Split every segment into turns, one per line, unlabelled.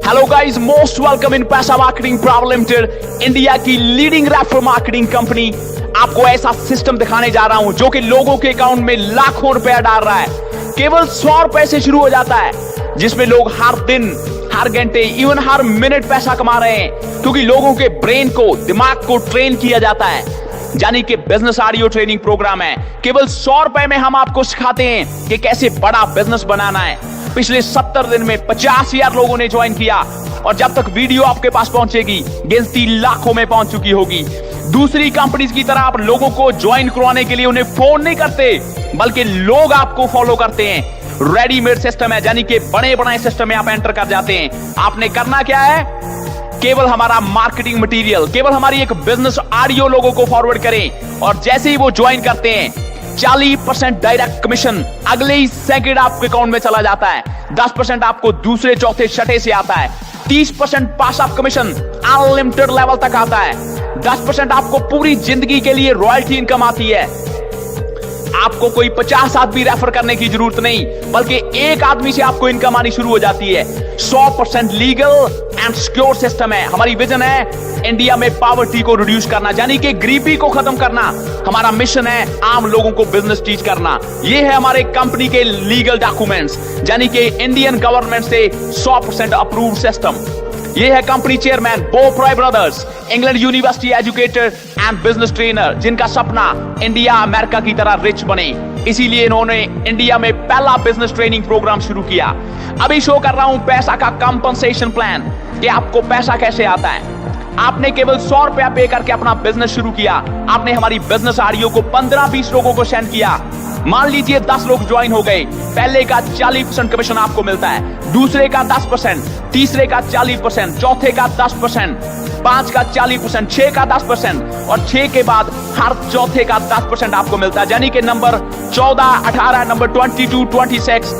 Hello guys, most welcome in पैसा marketing private limited, India की leading referral marketing company. आपको ऐसा system दिखाने जा रहा हूं जो कि लोगों के अकाउंट में लाखों रुपया डाल रहा है। केवल 100 रुपए से शुरू हो जाता है, जिसमें लोग हर दिन, हर घंटे, इवन हर मिनट पैसा कमा रहे हैं, क्योंकि लोगों के ब्रेन को, दिमाग को ट्रेन किया जाता है। यानी कि बिजनेस ऑडियो ट्रेनिंग प्रोग्राम है। केवल 100 रुपए में हम आपको सिखाते हैं कि कैसे बड़ा बिजनेस बनाना है। पिछले 70 दिन में 50,000 लोगों ने ज्वाइन किया और जब तक वीडियो आपके पास पहुंचेगी गिनती लाखों में पहुंच चुकी होगी। दूसरी कंपनीज की तरह आप लोगों को ज्वाइन करवाने के लिए उन्हें फोन नहीं करते, बल्कि लोग आपको फॉलो करते हैं। रेडीमेड सिस्टम है, यानी कि बड़े बड़े सिस्टम में आप एंटर कर जाते हैं। आपने करना क्या है? केवल हमारा मार्केटिंग मटेरियल, केवल हमारी एक बिजनेस ऑडियो लोगों को फॉरवर्ड करें और जैसे ही वो ज्वाइन करते हैं 40% डायरेक्ट कमीशन अगले ही सेकंड आपके अकाउंट में चला जाता है। 10% आपको दूसरे, चौथे, छठे से आता है। 30% पास ऑफ कमीशन अनलिमिटेड लेवल तक आता है। 10% आपको पूरी जिंदगी के लिए रॉयल्टी इनकम आती है। आपको कोई 50 आदमी रेफर करने की जरूरत नहीं, बल्कि एक आदमी से आपको इनकम आनी शुरू हो जाती है। 100% लीगल एंड सिक्योर सिस्टम है। हमारी विजन है इंडिया में पॉवर्टी को रिड्यूस करना, यानी कि गरीबी को खत्म करना। हमारा मिशन है आम लोगों को बिजनेस टीच करना। ये है हमारे कंपनी के लीगल डॉक्यूमेंट्स, यानी कि इंडियन गवर्नमेंट से 100% अप्रूव सिस्टम। ये है company chairman Bob Roy brothers, England university educator and business trainer, जिनका सपना इंडिया अमेरिका की तरह रिच बने। इसीलिए इन्होंने इंडिया में पहला बिजनेस ट्रेनिंग प्रोग्राम शुरू किया। अभी शो कर रहा हूं पैसा का कंपनसेशन प्लान, कि आपको पैसा कैसे आता है। आपने केवल 100 रुपया पे करके अपना बिजनेस शुरू किया। आपने हमारी बिजनेस ऑडियो को 15-20 लोगों को सेंड किया। मान लीजिए 10 लोग ज्वाइन हो गए। पहले का 40% कमीशन आपको मिलता है, दूसरे का 10%, तीसरे का 40%, चौथे का 10%, 5 का 40%, 6 का 10% और 6 के बाद हर चौथे का 10% आपको मिलता है। यानी कि नंबर 14, 18, नंबर 22, 26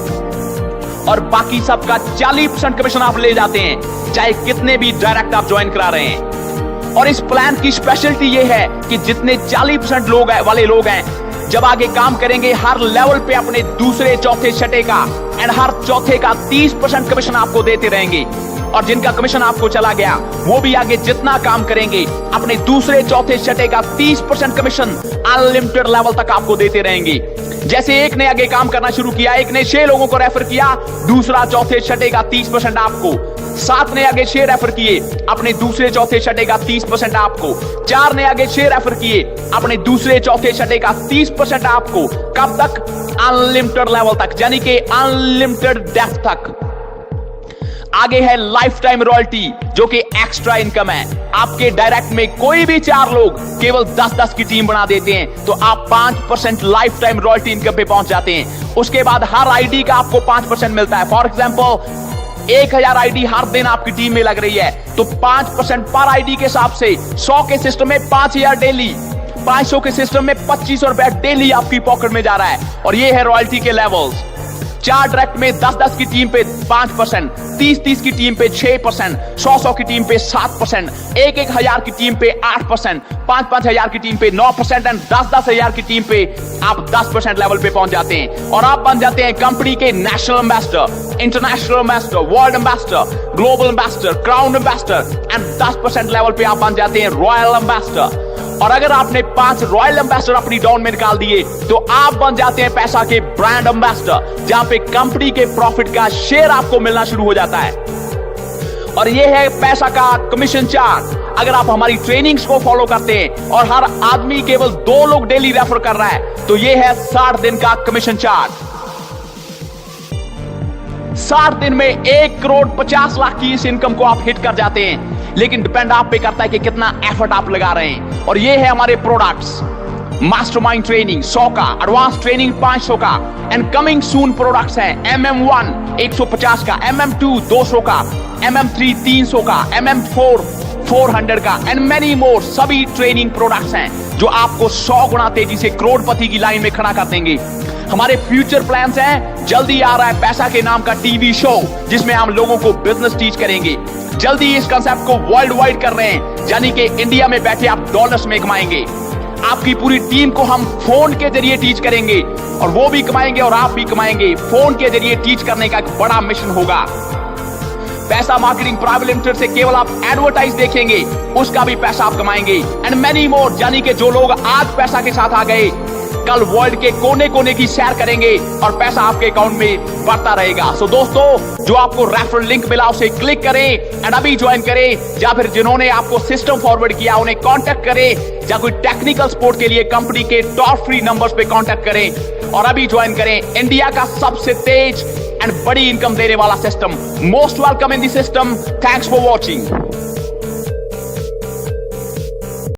और बाकी सबका 40% कमीशन आप ले जाते हैं, चाहे कितने भी डायरेक्ट आप ज्वाइन करा रहे हैं। और इस प्लान की स्पेशलिटी यह है कि जितने 40% लोग वाले लोग हैं, जब आगे काम करेंगे हर लेवल पे अपने दूसरे, चौथे, छठे का एंड हर चौथे का 30% कमीशन आपको देते रहेंगे। और जिनका कमीशन आपको चला गया वो भी आगे जितना काम करेंगे अपने दूसरे, चौथे, छठे का 30% कमीशन अनलिमिटेड लेवल तक आपको देते रहेंगे। जैसे एक ने आगे काम करना शुरू किया, एक ने 6 लोगों को रेफर किया, दूसरा, चौथे, छठे का 30% आपको। 7 ने आगे 6 रेफर किए, अपने दूसरे, चौथे, छठे का 30% आपको। 4 ने आगे 6 रेफर किए, अपने दूसरे, चौथे, छठे का 30% आपको। कब तक? अनलिमिटेड लेवल तक, यानी कि अनलिमिटेड डेप्थ तक। आगे है लाइफ टाइम रॉयल्टी, जो कि एक्स्ट्रा इनकम है। आपके डायरेक्ट में कोई भी 4 लोग केवल 10-10 की टीम बना देते हैं तो आप 5% लाइफ टाइम रॉयल्टी इनकम पे पहुंच जाते हैं। उसके बाद हर आईडी का आपको 5% मिलता है। फॉर एग्जाम्पल 1000 आईडी हर दिन आपकी टीम में लग रही है तो 5% पर आईडी के हिसाब से 100 के सिस्टम में 5000 डेली, 500 के सिस्टम में 2500 रुपया डेली आपकी पॉकेट में जा रहा है। और ये है रॉयल्टी के लेवल्स। 4 डायरेक्ट में 10-10 की टीम पे 5%, 30-30 की टीम पे 6%, 100-100 की टीम पे 7%, 1-1000 की टीम पे 8%, 5-5000 की टीम पे 9% एंड 10-10,000 की टीम पे आप 10% लेवल पे पहुंच जाते हैं। और आप बन जाते हैं कंपनी के national ambassador, international ambassador, world ambassador, global ambassador, crown ambassador and 10% level पे आप बन जाते हैं रॉयल एम्बेसडर। और अगर आपने 5 रॉयल एम्बेसडर अपनी डाउन में निकाल दिए तो आप बन जाते हैं पैसा के ब्रांड एम्बेसडर, जहां पे कंपनी के प्रॉफिट का शेयर आपको मिलना शुरू हो जाता है। और यह है पैसा का कमीशन चार्ट। अगर आप हमारी ट्रेनिंग्स को फॉलो करते हैं और हर आदमी केवल 2 लोग डेली रेफर कर रहा है तो यह है 60 दिन का कमीशन चार्ट। 60 दिन में 1,50,00,000 की इस इनकम को आप हिट कर जाते हैं, लेकिन डिपेंड आप पे करता है कि कितना एफर्ट आप लगा रहे हैं। और ये है हमारे प्रोडक्ट्स। मास्टरमाइंड ट्रेनिंग 100 का, एडवांस ट्रेनिंग 500 का एंड कमिंग सून प्रोडक्ट्स हैं MM1 150 का, MM2 200 का, MM3 300 का, MM4 400 का एंड मेनी मोर। सभी ट्रेनिंग प्रोडक्ट्स हैं जो आपको 100 गुना तेजी से करोड़पति की लाइन में खड़ा कर देंगे। हमारे फ्यूचर प्लान्स हैं, जल्दी आ रहा है पैसा के नाम का टीवी शो, जिसमें हम लोगों को बिजनेस टीच करेंगे। जल्दी इस कंसेप्ट को वर्ल्ड वाइड कर रहे हैं, यानी कि इंडिया में बैठे आप डॉलर्स में कमाएंगे। आपकी पूरी टीम को हम फोन के जरिए टीच करेंगे और वो भी कमाएंगे और आप भी कमाएंगे। फोन के जरिए टीच करने का एक बड़ा मिशन होगा। पैसा मार्केटिंग प्राइवेट लिमिटेड से केवल आप एडवर्टाइज देखेंगे, उसका भी पैसा आप कमाएंगे। एंड मेनी मोर, यानी कि जो लोग आज पैसा के साथ आ गए, कल वर्ल्ड के कोने कोने की शेयर करेंगे और पैसा आपके अकाउंट में बढ़ता रहेगा। सो दोस्तों, जो आपको रेफरल लिंक मिला उसे क्लिक करें एंड अभी ज्वाइन करें, या फिर जिन्होंने आपको सिस्टम फॉरवर्ड किया उन्हें कांटेक्ट करें, या कोई टेक्निकल सपोर्ट के लिए कंपनी के टॉप फ्री नंबर्स पे कांटेक्ट करें और अभी ज्वाइन करें इंडिया का सबसे तेज एंड बड़ी इनकम देने वाला system. Most welcome in the system. Thanks for watching.